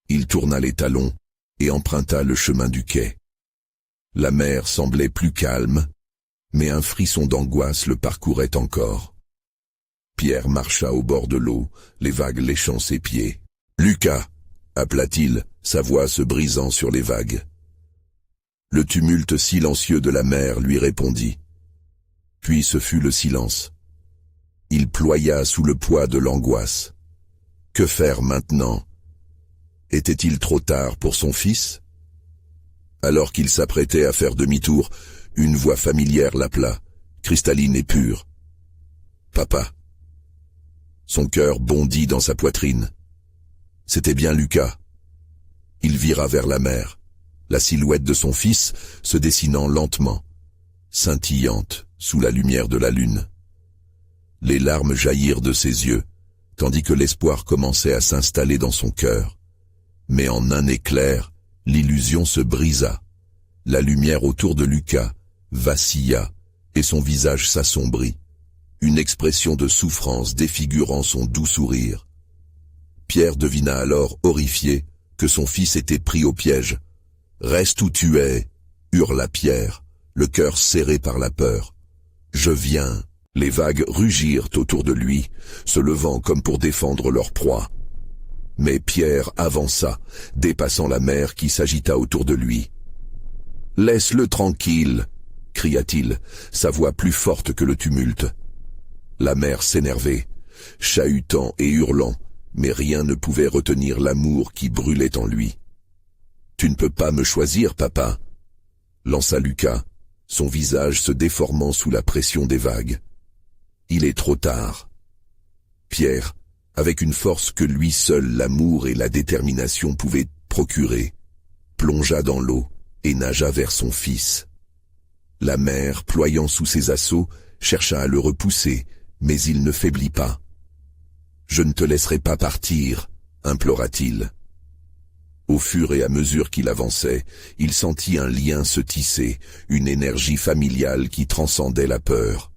Il tourna les talons et emprunta le chemin du quai. La mer semblait plus calme, mais un frisson d'angoisse le parcourait encore. Pierre marcha au bord de l'eau, les vagues léchant ses pieds. « Lucas !» appela-t-il, sa voix se brisant sur les vagues. Le tumulte silencieux de la mer lui répondit. Puis ce fut le silence. Il ploya sous le poids de l'angoisse. Que faire maintenant? Était-il trop tard pour son fils? Alors qu'il s'apprêtait à faire demi-tour, une voix familière l'appela, cristalline et pure. « Papa !» Son cœur bondit dans sa poitrine. C'était bien Lucas. Il vira vers la mer, la silhouette de son fils se dessinant lentement, scintillante sous la lumière de la lune. Les larmes jaillirent de ses yeux, tandis que l'espoir commençait à s'installer dans son cœur. Mais en un éclair, l'illusion se brisa. La lumière autour de Lucas vacilla et son visage s'assombrit, une expression de souffrance défigurant son doux sourire. Pierre devina alors, horrifié, que son fils était pris au piège. « Reste où tu es !» hurla Pierre, le cœur serré par la peur. « Je viens !» Les vagues rugirent autour de lui, se levant comme pour défendre leur proie. Mais Pierre avança, dépassant la mer qui s'agita autour de lui. « Laisse-le tranquille !» cria-t-il, sa voix plus forte que le tumulte. La mer s'énervait, chahutant et hurlant, mais rien ne pouvait retenir l'amour qui brûlait en lui. « Tu ne peux pas me choisir, papa !» lança Lucas, son visage se déformant sous la pression des vagues. « Il est trop tard. » Pierre, avec une force que lui seul l'amour et la détermination pouvaient procurer, plongea dans l'eau et nagea vers son fils. La mer, ployant sous ses assauts, chercha à le repousser, mais il ne faiblit pas. « Je ne te laisserai pas partir, » implora-t-il. Au fur et à mesure qu'il avançait, il sentit un lien se tisser, une énergie familiale qui transcendait la peur.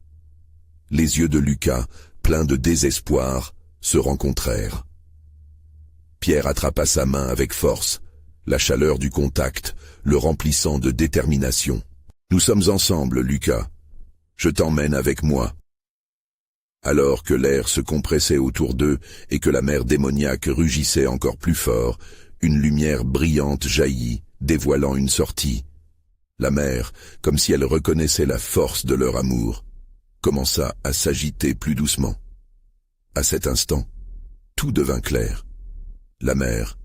Les yeux de Lucas, pleins de désespoir, se rencontrèrent. Pierre attrapa sa main avec force, la chaleur du contact, le remplissant de détermination. « Nous sommes ensemble, Lucas. Je t'emmène avec moi. » Alors que l'air se compressait autour d'eux et que la mer démoniaque rugissait encore plus fort, une lumière brillante jaillit, dévoilant une sortie. La mer, comme si elle reconnaissait la force de leur amour, commença à s'agiter plus doucement. À cet instant, tout devint clair. La mer,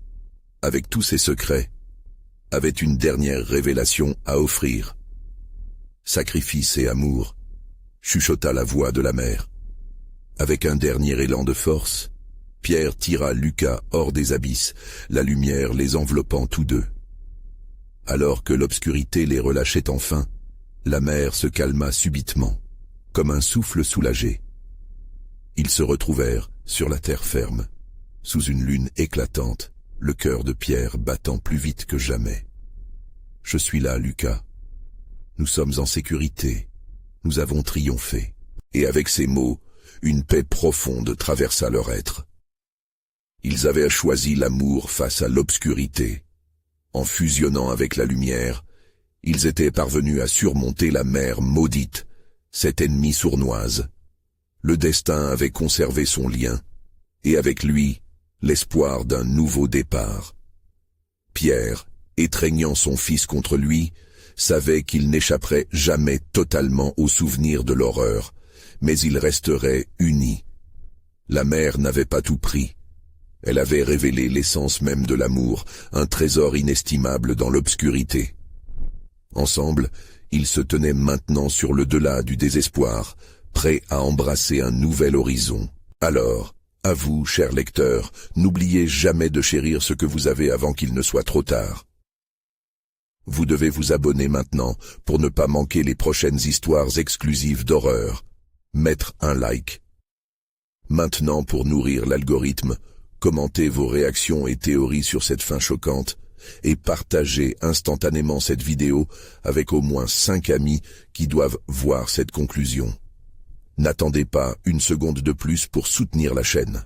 avec tous ses secrets, avait une dernière révélation à offrir. Sacrifice et amour, chuchota la voix de la mer. Avec un dernier élan de force, Pierre tira Lucas hors des abysses, la lumière les enveloppant tous deux. Alors que l'obscurité les relâchait enfin, la mer se calma subitement, comme un souffle soulagé. Ils se retrouvèrent sur la terre ferme, sous une lune éclatante, le cœur de Pierre battant plus vite que jamais. « Je suis là, Lucas. Nous sommes en sécurité. Nous avons triomphé. » Et avec ces mots, une paix profonde traversa leur être. Ils avaient choisi l'amour face à l'obscurité. En fusionnant avec la lumière, ils étaient parvenus à surmonter la mer maudite, cette ennemie sournoise. Le destin avait conservé son lien, et avec lui, l'espoir d'un nouveau départ. Pierre, étreignant son fils contre lui, savait qu'il n'échapperait jamais totalement au souvenir de l'horreur, mais ils resteraient unis. La mer n'avait pas tout pris. Elle avait révélé l'essence même de l'amour, un trésor inestimable dans l'obscurité. Ensemble, ils se tenaient maintenant sur le delà du désespoir, prêts à embrasser un nouvel horizon. Alors, à vous, chers lecteurs, n'oubliez jamais de chérir ce que vous avez avant qu'il ne soit trop tard. Vous devez vous abonner maintenant pour ne pas manquer les prochaines histoires exclusives d'horreur. Mettre un like. Maintenant, pour nourrir l'algorithme, commentez vos réactions et théories sur cette fin choquante et partagez instantanément cette vidéo avec au moins 5 amis qui doivent voir cette conclusion. N'attendez pas une seconde de plus pour soutenir la chaîne.